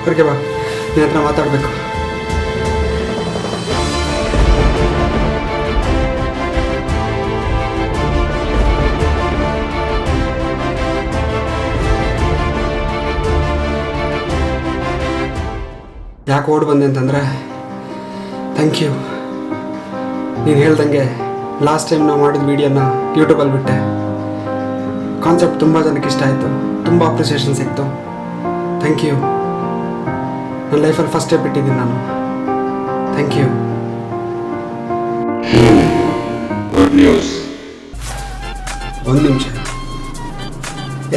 ಹೊರಗೆ ಬಾ, ನಿನ್ನ ಹತ್ರ ಮಾತಾಡಬೇಕು. ಯಾಕೆ ಓಡಿ ಬಂದೆ ಅಂತಂದರೆ, ಥ್ಯಾಂಕ್ ಯು. ನೀನು ಹೇಳ್ದಂಗೆ ಲಾಸ್ಟ್ ಟೈಮ್ ನಾವು ಮಾಡಿದ ವೀಡಿಯೋನ ಯೂಟ್ಯೂಬಲ್ಲಿ ಬಿಟ್ಟೆ. ಕಾನ್ಸೆಪ್ಟ್ ತುಂಬ ಜನಕ್ಕೆ ಇಷ್ಟ ಆಯಿತು, ತುಂಬ ಅಪ್ರಿಸಿಯೇಷನ್ ಸಿಕ್ತು. Thank you. ನನ್ನ ಲೈಫಲ್ಲಿ ಫಸ್ಟ್ ಸ್ಟೆಪ್ ಇಟ್ಟಿದ್ದೀನಿ ನಾನು. Thank you. ಒಂದು ನಿಮಿಷ.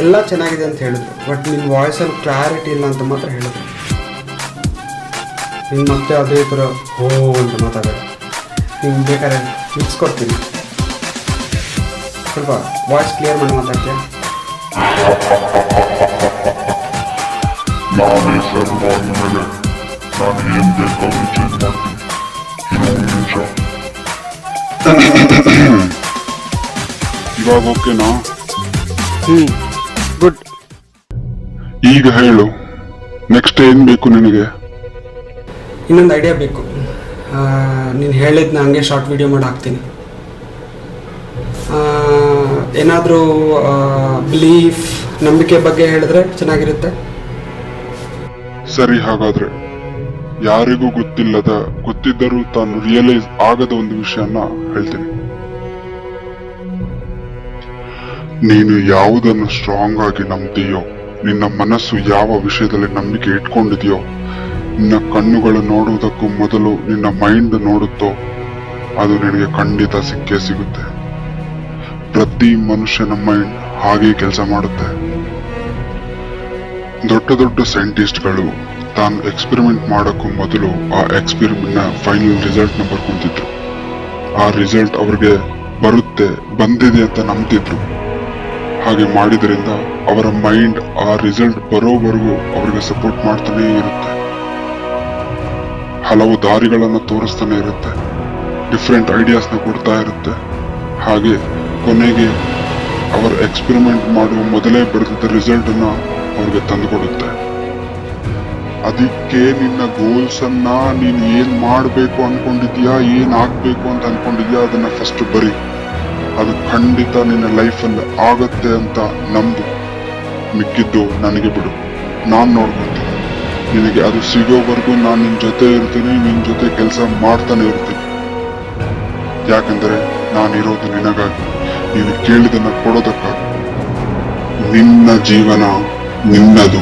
ಎಲ್ಲ ಚೆನ್ನಾಗಿದೆ ಅಂತ ಹೇಳಿದ್ರು, ಬಟ್ ನಿನ್ನ ವಾಯ್ಸಲ್ಲಿ ಕ್ಲಾರಿಟಿ ಇಲ್ಲ ಅಂತ ಮಾತ್ರ ಹೇಳಿದ್ರು. ನೀನು ಮತ್ತೆ ಅದೇ ಥರ ಹೋ ಅಂತ ಮಾತಾಡೋದು. ನಿಮ್ಗೆ ಬೇಕಾದ್ರೆ ಮಿಕ್ಸ್ ಕೊಡ್ತೀನಿ, ಸ್ವಲ್ಪ ವಾಯ್ಸ್ ಕ್ಲಿಯರ್ ಮಾಡಿ ಮಾತಾಡ್ತೀಯ? ಇವಾಗ ಓಕೆನಾ? ಗುಡ್. ಈಗ ಹೇಳು, ನೆಕ್ಸ್ಟ್ ಏನ್ ಬೇಕು ನಿನಗೆ? ಇನ್ನೊಂದು ಐಡಿಯಾ ಬೇಕು. ನೀನು ಹೇಳಿದ್ನ ಹಂಗೆ ಶಾರ್ಟ್ ವಿಡಿಯೋ ಮಾಡಿ ಹಾಕ್ತೀನಿ. ಏನಾದರೂ ಬಿಲೀಫ್, ನಂಬಿಕೆ ಬಗ್ಗೆ ಹೇಳಿದ್ರೆ ಚೆನ್ನಾಗಿರುತ್ತೆ. ಸರಿ, ಹಾಗಾದ್ರೆ ಯಾರಿಗೂ ಗೊತ್ತಿದ್ದರೂ ತಾನು ರಿಯಲೈಸ್ ಆಗದ ಒಂದು ವಿಷಯನ ಹೇಳ್ತೀನಿ. ನೀನು ಯಾವುದನ್ನು ಸ್ಟ್ರಾಂಗ್ ಆಗಿ ನಂಬ್ತೀಯೋ, ನಿನ್ನ ಮನಸ್ಸು ಯಾವ ವಿಷಯದಲ್ಲಿ ನಂಬಿಕೆ ಇಟ್ಕೊಂಡಿದೆಯೋ, ನಿನ್ನ ಕಣ್ಣುಗಳು ನೋಡುವುದಕ್ಕೂ ಮೊದಲು ನಿನ್ನ ಮೈಂಡ್ ನೋಡುತ್ತೋ, ಅದು ನಿನಗೆ ಖಂಡಿತ ಸಿಕ್ಕೇ ಸಿಗುತ್ತೆ. ಪ್ರತಿ ಮನುಷ್ಯನ ಮೈಂಡ್ ಹಾಗೆ ಕೆಲಸ ಮಾಡುತ್ತೆ. ದೊಡ್ಡ ದೊಡ್ಡ ಸೈಂಟಿಸ್ಟ್ಗಳು ತಾನು ಎಕ್ಸ್ಪೆರಿಮೆಂಟ್ ಮಾಡೋಕ್ಕೂ ಮೊದಲು ಆ ಎಕ್ಸ್ಪೆರಿಮೆಂಟ್ನ ಫೈನಲ್ ರಿಸಲ್ಟ್ನ ಬರ್ಕೊಂತಿದ್ರು. ಆ ರಿಸಲ್ಟ್ ಅವ್ರಿಗೆ ಬಂದಿದೆ ಅಂತ ನಂಬ್ತಿದ್ರು. ಹಾಗೆ ಮಾಡಿದ್ರಿಂದ ಅವರ ಮೈಂಡ್ ಆ ರಿಸಲ್ಟ್ ಬರೋವರೆಗೂ ಅವರಿಗೆ ಸಪೋರ್ಟ್ ಮಾಡ್ತಾನೇ ಇರುತ್ತೆ. ಹಲವು ದಾರಿಗಳನ್ನು ತೋರಿಸ್ತಾನೆ ಇರುತ್ತೆ, ಡಿಫ್ರೆಂಟ್ ಐಡಿಯಾಸ್ನ ಕೊಡ್ತಾ ಇರುತ್ತೆ. ಹಾಗೆ ಕೊನೆಗೆ ಅವರು ಎಕ್ಸ್ಪೆರಿಮೆಂಟ್ ಮಾಡುವ ಮೊದಲೇ ಬರೆದಿದ್ದ ರಿಸಲ್ಟನ್ನು ಅವ್ರಿಗೆ ತಂದುಕೊಡುತ್ತೆ. ಅದಕ್ಕೆ ನಿನ್ನ ಗೋಲ್ಸ್ ಅನ್ನ ನೀನು ಏನ್ ಮಾಡಬೇಕು ಅನ್ಕೊಂಡಿದ್ಯಾ, ಏನ್ ಆಗ್ಬೇಕು ಅಂತ ಅನ್ಕೊಂಡಿದ್ಯಾ, ಅದನ್ನ ಫಸ್ಟ್ ಬರಿ. ಅದು ಖಂಡಿತ ನಿನ್ನ ಲೈಫಲ್ಲಿ ಆಗತ್ತೆ ಅಂತ ನಂಬು. ಮಿಕ್ಕಿದ್ದು ನನಗೆ ಬಿಡು, ನಾನು ನೋಡ್ಕೊತೀನಿ. ನಿನಗೆ ಅದು ಸಿಗೋವರೆಗೂ ನಾನು ನಿನ್ನ ಜೊತೆ ಇರ್ತೀನಿ, ನಿನ್ನ ಜೊತೆ ಕೆಲಸ ಮಾಡ್ತಾನೆ ಇರ್ತೀನಿ. ಯಾಕಂದ್ರೆ ನಾನಿರೋದು ನಿನಗಾಗಿ, ನೀನು ಕೇಳಿದನ್ನ ಕೊಡೋದಕ್ಕಾಗಿ. ನಿನ್ನ ಜೀವನ ನಿನ್ನದು.